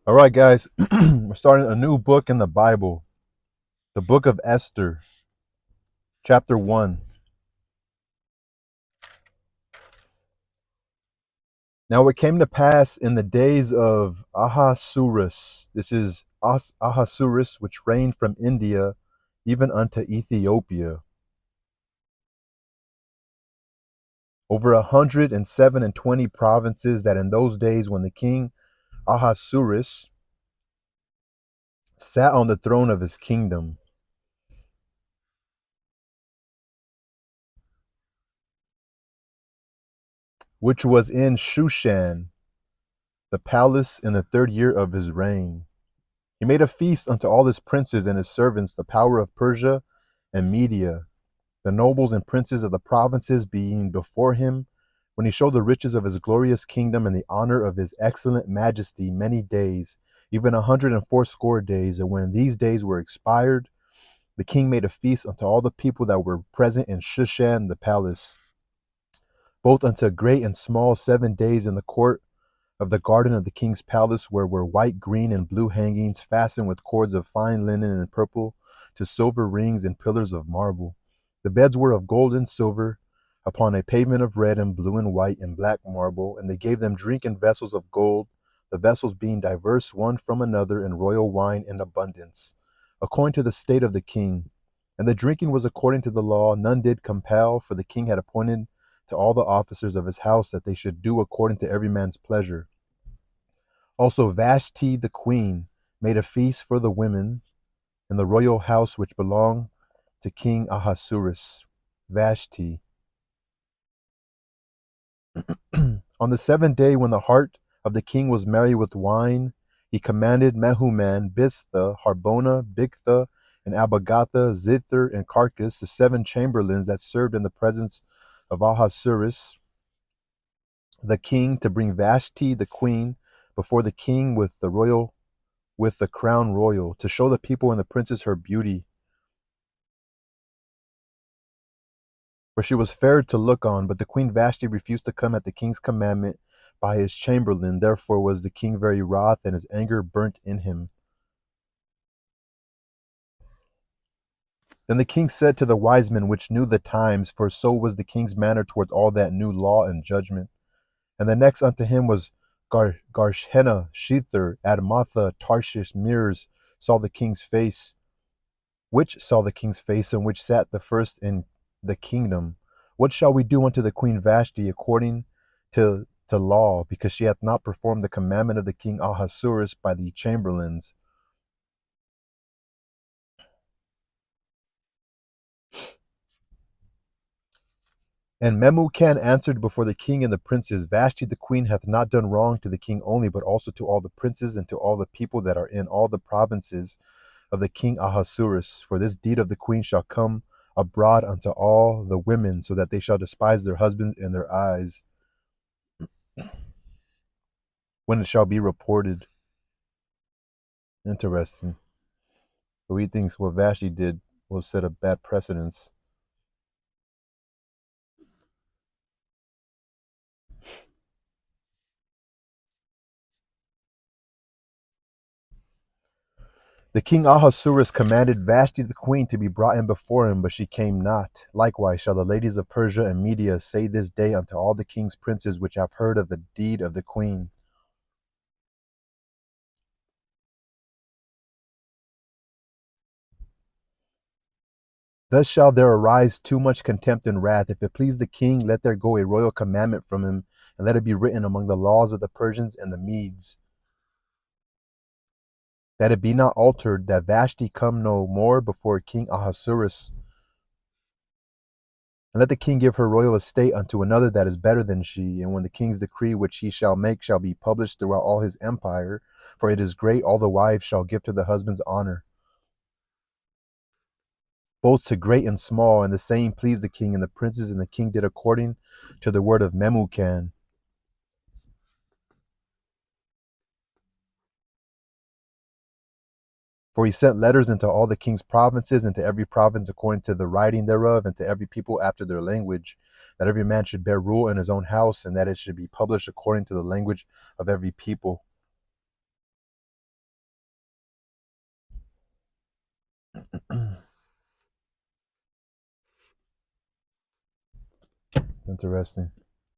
All right, guys, we're starting a new book in the Bible, the book of Esther, chapter 1. Now, it came to pass in the days of Ahasuerus, this is Ahasuerus, which reigned from India even unto Ethiopia, over 127 provinces, that in those days when the king Ahasuerus sat on the throne of his kingdom, which was in Shushan, the palace, in the 3rd year of his reign. He made a feast unto all his princes and his servants, the power of Persia and Media, the nobles and princes of the provinces being before him, when he showed the riches of his glorious kingdom and the honor of his excellent majesty many days, even 180 days. And when these days were expired, the king made a feast unto all the people that were present in Shushan the palace, both unto great and small, 7 days, in the court of the garden of the king's palace, where were white, green, and blue hangings, fastened with cords of fine linen and purple, to silver rings and pillars of marble. The beds were of gold and silver, upon a pavement of red and blue and white and black marble, and they gave them drink in vessels of gold, the vessels being diverse one from another, and royal wine in abundance, according to the state of the king. And the drinking was according to the law, none did compel, for the king had appointed to all the officers of his house that they should do according to every man's pleasure. Also Vashti the queen made a feast for the women in the royal house which belonged to King Ahasuerus. Vashti. On the 7th day, when the heart of the king was merry with wine, he commanded Mehuman, Biztha, Harbona, Bigtha, and Abagatha, Zithar, and Carcass, the 7 chamberlains that served in the presence of Ahasuerus the king, to bring Vashti the queen before the king with the crown royal, to show the people and the princes her beauty. For she was fair to look on, but the queen Vashti refused to come at the king's commandment by his chamberlain. Therefore was the king very wroth, and his anger burnt in him. Then the king said to the wise men which knew the times, for so was the king's manner toward all that knew law and judgment. And the next unto him was Garshena, Shether, Admatha, Tarshish, Mears, saw the king's face, which saw the king's face, and which sat the first in the kingdom. What shall we do unto the queen Vashti according to law, because she hath not performed the commandment of the king Ahasuerus by the chamberlains? And Memucan answered before the king and the princes, Vashti the queen hath not done wrong to the king only, but also to all the princes and to all the people that are in all the provinces of the king Ahasuerus. For this deed of the queen shall come abroad unto all the women, so that they shall despise their husbands in their eyes, when it shall be reported. Interesting. So he thinks what Vashti did will set a bad precedence. The king Ahasuerus commanded Vashti the queen to be brought in before him, but she came not. Likewise shall the ladies of Persia and Media say this day unto all the king's princes which have heard of the deed of the queen. Thus shall there arise too much contempt and wrath. If it please the king, let there go a royal commandment from him, and let it be written among the laws of the Persians and the Medes, that it be not altered, that Vashti come no more before King Ahasuerus. And let the king give her royal estate unto another that is better than she. And when the king's decree which he shall make shall be published throughout all his empire, for it is great, all the wives shall give to the husband's honor, both to great and small. And the saying pleased the king and the princes, and the king did according to the word of Memucan. For he sent letters into all the king's provinces, and to every province according to the writing thereof, and to every people after their language, that every man should bear rule in his own house, and that it should be published according to the language of every people. Interesting.